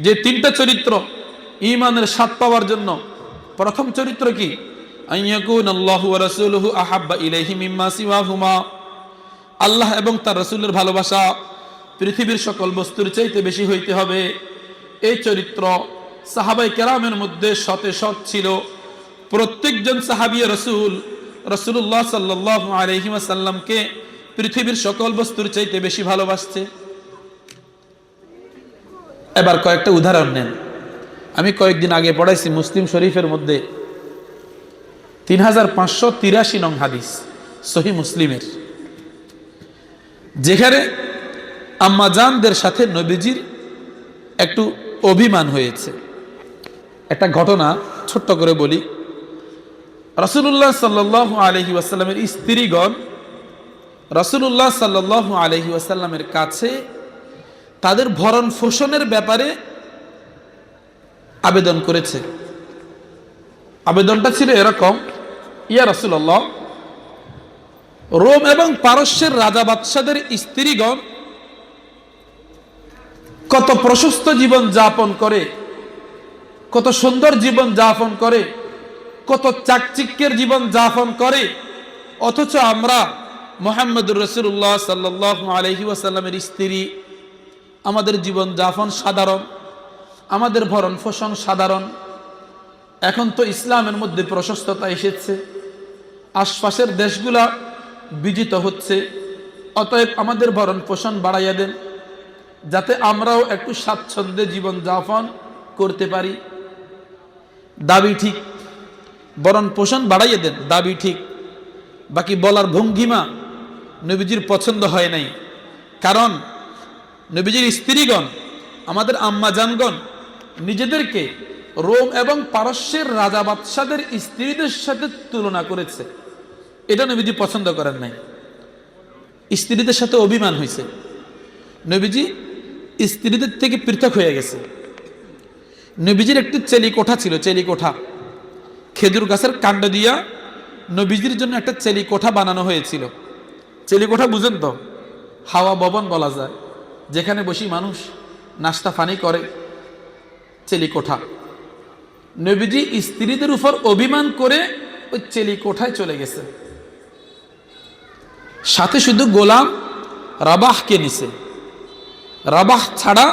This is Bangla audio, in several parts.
যে তিনটা চরিত্র ঈমানের স্বাদ পাওয়ার জন্য, প্রথম চরিত্র কি? আইয়াকুন আল্লাহু ওয়া রাসূলুহু আহাব্বা ইলাইহি মিম্মা সিওয়াহুমা, আল্লাহ এবং তার রাসূলের ভালোবাসা পৃথিবীর সকল বস্তুর চাইতে বেশি হইতে হবে। এই চরিত্র সাহাবায়ে কেরামের মধ্যে শতে শত ছিল। প্রত্যেকজন সাহাবী রাসূলুল্লাহ সাল্লাল্লাহু আলাইহি ওয়াসাল্লামকে পৃথিবীর সকল বস্তুর চাইতে বেশি ভালোবাসছে। এবার কয়েকটা উদাহরণ নেন। আমি কয়েকদিন আগে পড়াইছি মুসলিম শরীফের মধ্যে 3583 নং হাদিস, সহিহ মুসলিমের, যেখানে আম্মাজানদের সাথে নবীজির একটু অভিমান হয়েছে। একটা ঘটনা ছোট্ট করে বলি। রাসূলুল্লাহ সাল্লাল্লাহু আলাইহি ওয়াসাল্লামের স্ত্রীগণ রাসূলুল্লাহ সাল্লাল্লাহু আলাইহি ওয়াসাল্লামের কাছে তাদের ভরণ পোষণের ব্যাপারে আবেদন করেছে। আবেদনটা ছিল এরকম: ইয়া রাসূলুল্লাহ, রোম এবং পারস্যের রাজা বাদশাদের স্ত্রীগণ কত প্রশস্ত জীবন যাপন করে, কত সুন্দর জীবন যাপন করে, কত চাকচিক্যের জীবন যাপন করে, অথচ আমরা মুহাম্মদুর রাসূলুল্লাহ সাল্লাল্লাহু আলাইহি ওয়াসাল্লামের স্ত্রী, আমাদের জীবন যাপন সাধারণ, আমাদের ভরণ পোষণ সাধারণ। এখন তো ইসলামের মধ্যে প্রশস্ততা এসেছে, আশপাশের দেশগুলা বিজিত হচ্ছে, অতএব আমাদের ভরণ পোষণ বাড়াইয়া দেন, যাতে আমরাও একটু স্বাচ্ছন্দ্যে জীবন যাপন করতে পারি। দাবি ঠিক, ভরণ পোষণ বাড়াইয়া দেন, দাবি ঠিক। বাকি বলার ভঙ্গিমা নবীজির পছন্দ হয় নাই। কারণ নবীজির স্ত্রীগণ, আমাদের আম্মাজানগণ নিজেদেরকে রোম এবং পারস্যের রাজা বাদশাদের স্ত্রীদের সাথে তুলনা করেছে। এটা নবীজি পছন্দ করেন নাই, স্ত্রীদের সাথে অভিমান হয়েছে। নবীজি স্ত্রীদের থেকে পৃথক হয়ে গেছে। নবীজির একটি চেলিকোঠা ছিল, চেলিকোঠা, খেজুর গাছের কাণ্ড দিয়া নবীজির জন্য একটা চেলিকোঠা বানানো হয়েছিল। চেলিকোঠা বুঝেন তো? হাওয়া ভবন বলা যায়, যেখানে বসে মানুষ নাস্তা পানি করে, চেলিকোঠা। নবীজি স্ত্রীদের উপর অভিমান করে ওই চেলিকোঠায় চলে গেছে, সাথে শুধু গোলাম রাবাহকে নিছে। রাবাহ ছাড়া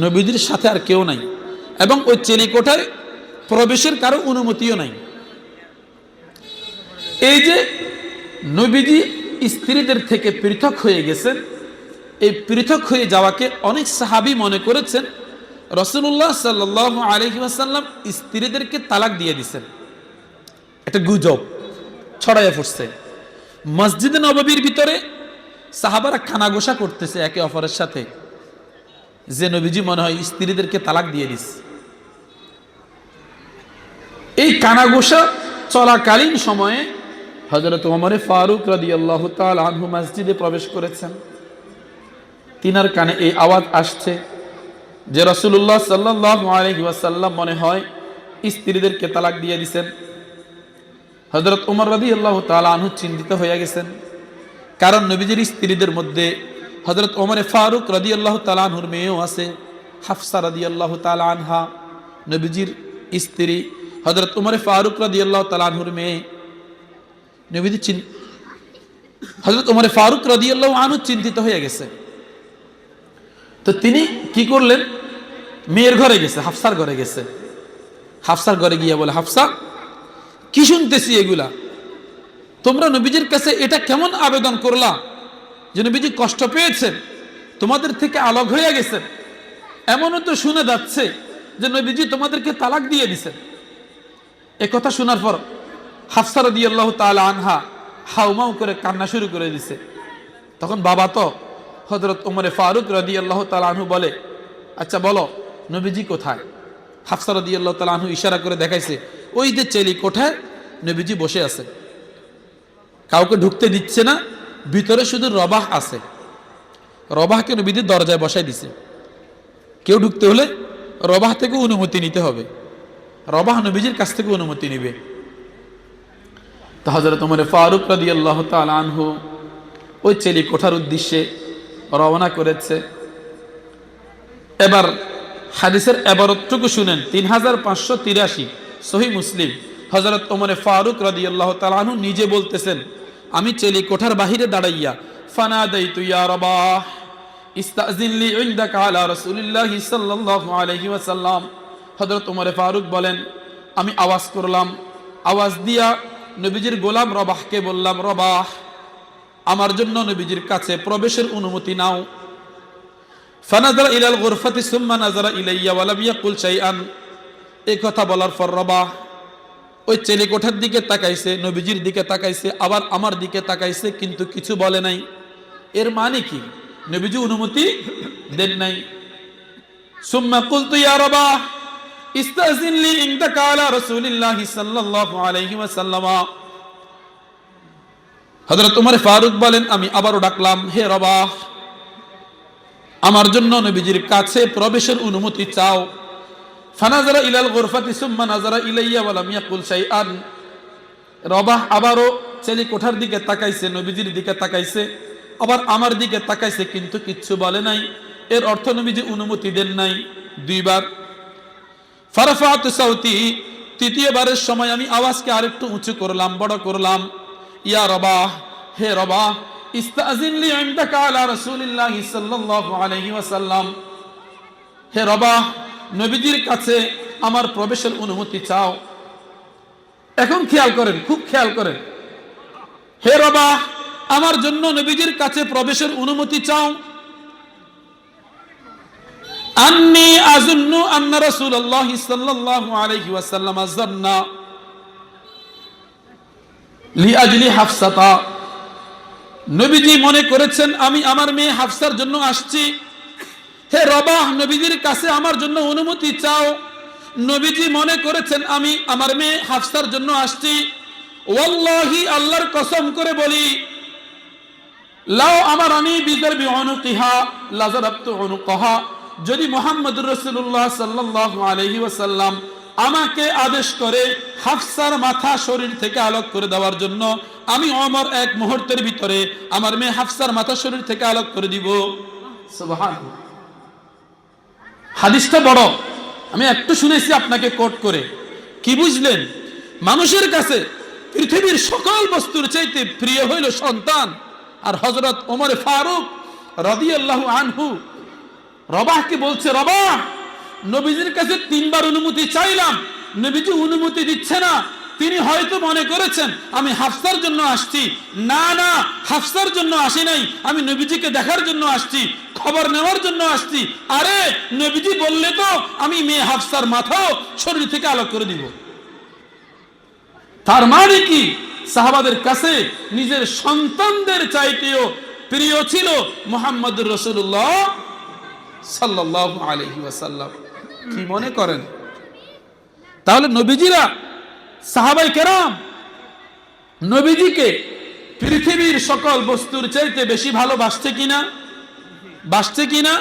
নবীজির সাথে আর কেউ নাই, এবং ওই চেলিকোঠায় প্রবেশের কারো অনুমতিও নাই। এই যে নবীজি স্ত্রীদের থেকে পৃথক হয়ে গেছেন, এই পৃথক হয়ে যাওয়াকে অনেক সাহাবী মনে করেছেন রাসূলুল্লাহ সাল্লাল্লাহু আলাইহি ওয়াসাল্লাম স্ত্রীদেরকে তালাক দিয়ে দিয়েছেন। একটা গুজব ছড়াইয়া পড়ছে। মসজিদে নববীর ভিতরে সাহাবারা কানাঘোষা করতেছে একে অপরের সাথে, যে নবীজি মনে হয় স্ত্রীদেরকে তালাক দিয়ে দিস। এই কানাঘোষা চলাকালীন সময়ে হযরত ওমর ফারুক রাদিয়াল্লাহু তাআলা আনহু মসজিদে প্রবেশ করেছেন। তিনার কানে এই আওয়াজ আসছে যে রাসূলুল্লাহ সাল্লাল্লাহু আলাইহি ওয়াসাল্লাম মনে হয় স্ত্রীদেরকে তালাক দিয়ে দিয়েছেন। হযরত ওমর রাদিয়াল্লাহু তাআলা আনহু চিন্তিত হয়ে গেছেন, কারণ নবীজির স্ত্রীদের মধ্যে হযরত ওমর ফারুক রাদিয়াল্লাহু তাআলা আনহুর মেয়েও আছে, হাফসা রাদিয়াল্লাহু তাআলা আনহা, নবীজির স্ত্রী হযরত ওমর ফারুক রাদিয়াল্লাহু তাআলা আনহুর মেয়ে। হযরত ওমর ফারুক রাদিয়াল্লাহু আনহু চিন্তিত হয়ে গেছে। তো তিনি কি করলেন? মেয়ের ঘরে গেছে, হাফসার ঘরে গেছে। হাফসার ঘরে গিয়ে বলে, হাফসা, কি শুনতেছি এগুলা? তোমরা নবীজির কাছে এটা কেমন আবেদন করলা যে নবীজি কষ্ট পেয়েছেন, তোমাদের থেকে আলাদা হয়ে গেছেন? এমনও তো শুনে যাচ্ছে যে নবীজি তোমাদেরকে তালাক দিয়ে দিয়েছেন। এ কথা শোনার পর হাফসা রাদিয়াল্লাহু তাআলা আনহা হাউমাউ করে কান্না শুরু করে দিছে। তখন বাবা তো হযরত ওমর ফারুক রাদিয়াল্লাহু তাআলা আনহু বলে, আচ্ছা বলো নবীজি কোথায়? হাফসা রাদিয়াল্লাহু তাআলা আনহু ইশারা করে দেখাইছে, ওই যে চেলিকোঠায় নবীজি বসে আছে, কাউকে ঢুকতে দিচ্ছে না, ভিতরে শুধু রবাহ আছে। রবাহকে নবীজির দরজায় বসাই দিছে। কেউ ঢুকতে হলে রবাহ থেকে অনুমতি নিতে হবে, রবাহ নবীজির কাছ থেকে অনুমতি নিবে। তো হযরত ওমর ফারুক রাদিয়াল্লাহু তাআলা আনহু ওই চেলিকোঠার উদ্দেশ্যে রওনা করেছে। এবার হাদিসের এবারতটুকু শুনেন, 3583 সহিহ মুসলিম। হযরত ওমরে ফারুক রাদিয়াল্লাহু তাআলা আনহু নিজে বলতেছেন, আমি চেলি কোঠার বাহিরে দাঁড়াইয়া ফানাদাইতু ইয়া রাবাহ ইস্তাযিন লি ইনদাকা আলা রাসূলিল্লাহি সাল্লাল্লাহু আলাইহি ওয়াসাল্লাম। হযরত ওমরে ফারুক বলেন, আমি আওয়াজ করলাম, আওয়াজ দিয়া নবীজির গোলাম রবাহকে বললাম, রবাহ, আমার জন্য নবীজির কাছে প্রবেশের অনুমতি নাও। ফানাযারা ইলাল গুরফাতি সুম্মা নাযারা ইলাইয়া ওয়া লাম ইয়াকুল শাইআন। এই কথা বলার পর রবাহ ওই চেলি কোঠার দিকে তাকাইছে, নবীজির দিকে তাকাইছে, আবার আমার দিকে তাকাইছে, কিন্তু কিছু বলে নাই। এর মানে কি? নবীজি অনুমতি দেন নাই। সুম্মা কুলতু ইয়া রবাহ ইস্তাযিন লি ইনদাকা আলা রাসূলিল্লাহি সাল্লাল্লাহু আলাইহি ওয়াসাল্লাম। হযরত ওমর ফারুক বলেন, আমি আবারও ডাকলাম, হে রবাহ, আমার জন্য নবীজির কাছে প্রবেশের অনুমতি চাও। ফানাযারা ইলাল গুরফাতি সুম্মা নাযারা ইলাইয়া ওয়া লাম ইয়াকুল শাইআন। রবাহ আবারও চেলি কোঠার দিকে তাকাইছে, নবীজির দিকে তাকাইছে, আবার আমার দিকে তাকাইছে, কিন্তু কিচ্ছু বলে নাই। এর অর্থ নবীজি অনুমতি দেন নাই। দুইবার। ফারাফাতু সাউতি, তৃতীয়বারের সময় আমি আওয়াজকে আরেকটু উঁচু করলাম, বড় করলাম, ইয়া রবাহ, হে রবাহ ইস্তাযিন লি ইনদাকা আলা রাসূলিল্লাহি সাল্লাল্লাহু আলাইহি ওয়াসাল্লাম। হে রবাহ, নবীজির কাছে আমার প্রবেশের অনুমতি চাও। এখন খেয়াল করেন, খুব খেয়াল করেন। হে রবাহ, আমার জন্য নবীজির কাছে প্রবেশের অনুমতি চাও। আন্নী আযুন্নু আন্না রাসূলুল্লাহি সাল্লাল্লাহু আলাইহি ওয়াসাল্লাম যান্না লিআজলি হাফসাতা। নবীজি মনে করেছেন আমি আমার মেয়ে হাফসার জন্য আসছি। হে রবাহ, নবীজির কাছে আমার জন্য অনুমতি চাও। নবীজি মনে করেছেন আমি আমার মেয়ে হাফসার জন্য আসছি। ওয়াল্লাহি, আল্লাহর কসম করে বলি, লাউ আমারানি বিদরবি উনুকিহা লাযারাবতু উনুকাহা। যদি মুহাম্মদুর রাসূলুল্লাহ সাল্লাল্লাহু আলাইহি ওয়াসাল্লাম আমাকে আদেশ করে হাফসার মাথা শরীর থেকে আলোক করে দেওয়ার জন্য, আমি ওমর এক মুহূর্তের ভিতরে আমার মেয়ে হাফসার মাথা শরীর থেকে আলোক করে দিব। সুবহানাল্লাহ। হাদিসটা বড়, আমি একটু শুনেছি আপনাকে কোট করে। কি বুঝলেন? মানুষের কাছে পৃথিবীর সকল বস্তুর চাইতে প্রিয় হইল সন্তান। আর হযরত ওমর ফারুক রাদিয়াল্লাহু আনহু রবাহকে বলছে, রবাহ, নবীজির কাছে 3 বার অনুমতি চাইলাম, নবীজি অনুমতি দিচ্ছে না। তিনি হয়তো মনে করেছেন আমি হাফসার জন্য আসছি। না না, হাফসার জন্য আসি নাই, আমি নবীজিকে দেখার জন্য আসছি, খবর নেওয়ার জন্য আসছি। আরে নবীজি বললে তো আমি মেয়ে হাফসার মাথাও শরীর থেকে আলোক করে দিব। তার মানে কি? সাহাবাদের কাছে নিজের সন্তানদের চাইতেও প্রিয় ছিল মুহাম্মদুর রাসূলুল্লাহ সাল্লাল্লাহু আলাইহি ওয়াসাল্লাম। কি মনে করেন? তাহলে নবীজিরা, সাহাবায়ে কেরাম নবীজিকে পৃথিবীর সকল বস্তুর চাইতে বেশি ভালোবাসছে কিনা? বাসছে কিনা?